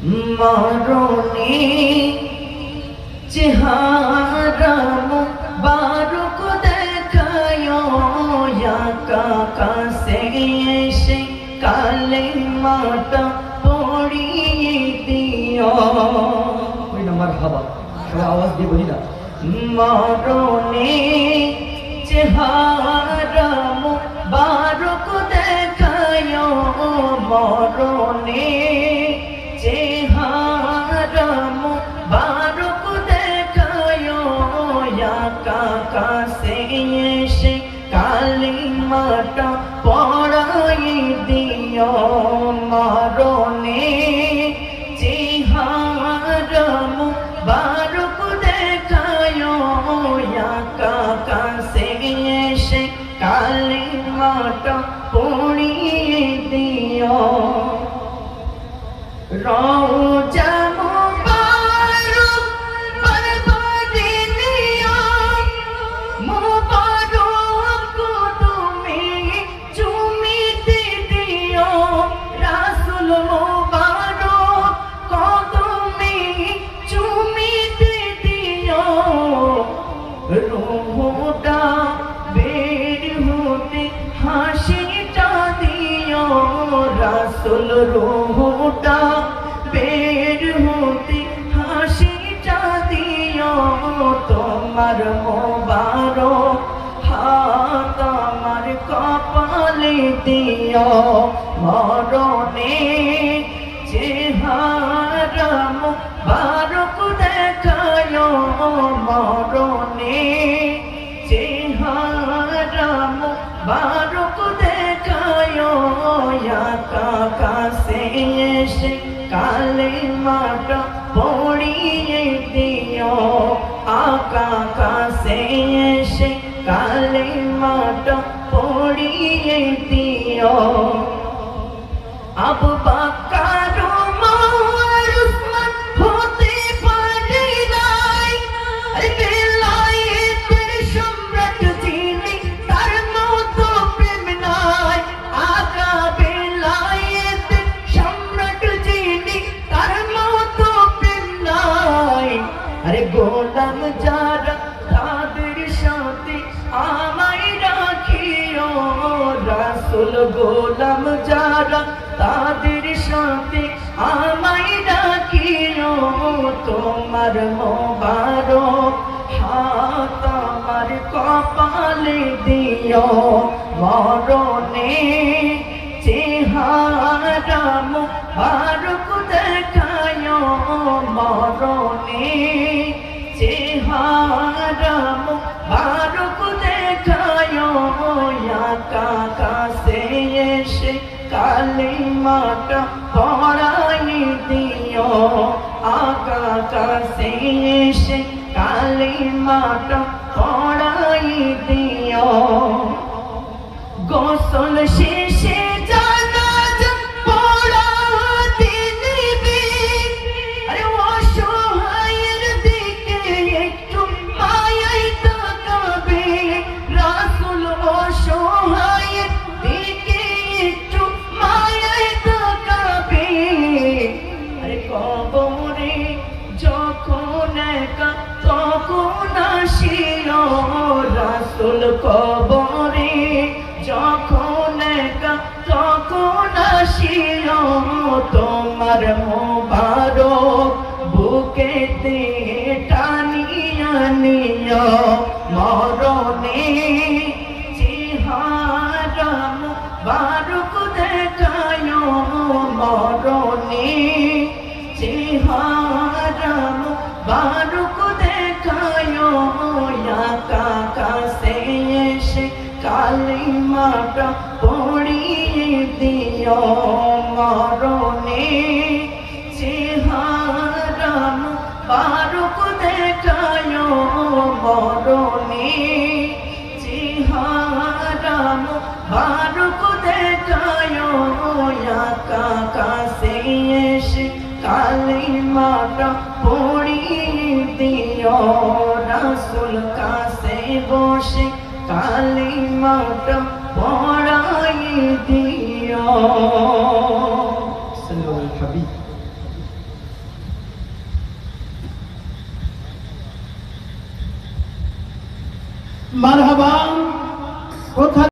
মরণে চেহারা মুবারক দেখায় কাছে এসে কালেমাটা পড়িয়ে দিও। ওই নাম্বার হাবা সবাই আওয়াজ দিয়ে বলি না। মরণে চেহারা মুবারক দেখায় মরণে চেহারা মুবারক দেখায় কাছে এসে কালিমাটা পড়াই দিও। মরণে চেহারা মুবারক দেখায় কাছে এসে কালিমাটা পড়িয়ে দিও। রওজা মুবারক বরবাদে নিও মুবারক তুমি চুমিতে দিও। রাসূল মুবারক কদমে চুমিতে দিও। রূহটা বের হতে হাসিটা দিও। রাসূল রূহটা বের হতে হাসিটা দিও। তোমার মোবারক হাত আমার কপালে দিও। মরণে চেহারা মুবারক দেখায় মরণে চেহারা মুবারক দেখায় কাছে এসে কালেমাটা পড়িয়ে দিও। আকা কাছে এসে কালেমাটা পড়িয়ে দিও। আবু বকর ওমর উসমান হতে পারে নাই বেলায়েতের সম্রাট যিনি তার মতো প্রেম নাই। আকা বেলায়েতের সম্রাট যিনি তার মতো প্রেম নাই। আরে গোলাম যারা তাদের সাথে আমায় রাখিও। রাসূল গোলাম যারা তাদের সাথে আমায় রাখিও। তোমার মোবারক হাত আমার কপালে দিও। মরণে চেহারা মুবারক দেখায় মরণে চেহারা মুবারক দেখায় কাছে এসে কালিমাটা পড়াই দিও। আকা কাছে এসে কালিমাটা পড়াই দিও। গোসল শেষে জানাজা পড়াতে নিবি। আরে অসহায়ের দিকে একটু মায়াই তাকাবে। রাসূল অসহায়ের দিকে একটু মায়াই তাকাবে। আরে কবরে যখন একা তখন আসিও। রাসূল কবরে যখন একা তখন আসিও। তোমার মোবারক বুকেতে টানিয়া নিও। মরণে চেহারা মুবারক দেখায় মরণে চেহারা মুবারক দেখায় কাছে এসে কালিমাটা পড়িয়ে দিও। মরণে চেহারা মুবারক দেখায় মরণে চেহারা মুবারক দেখায় কাছে এসে কালিমাটা পড়িয়ে দিও। রাসূল কাছে বসে কালিমাটা পড়াই দিও। সাল্লাল্লাহু আলাইহি মারহাবা। কোথা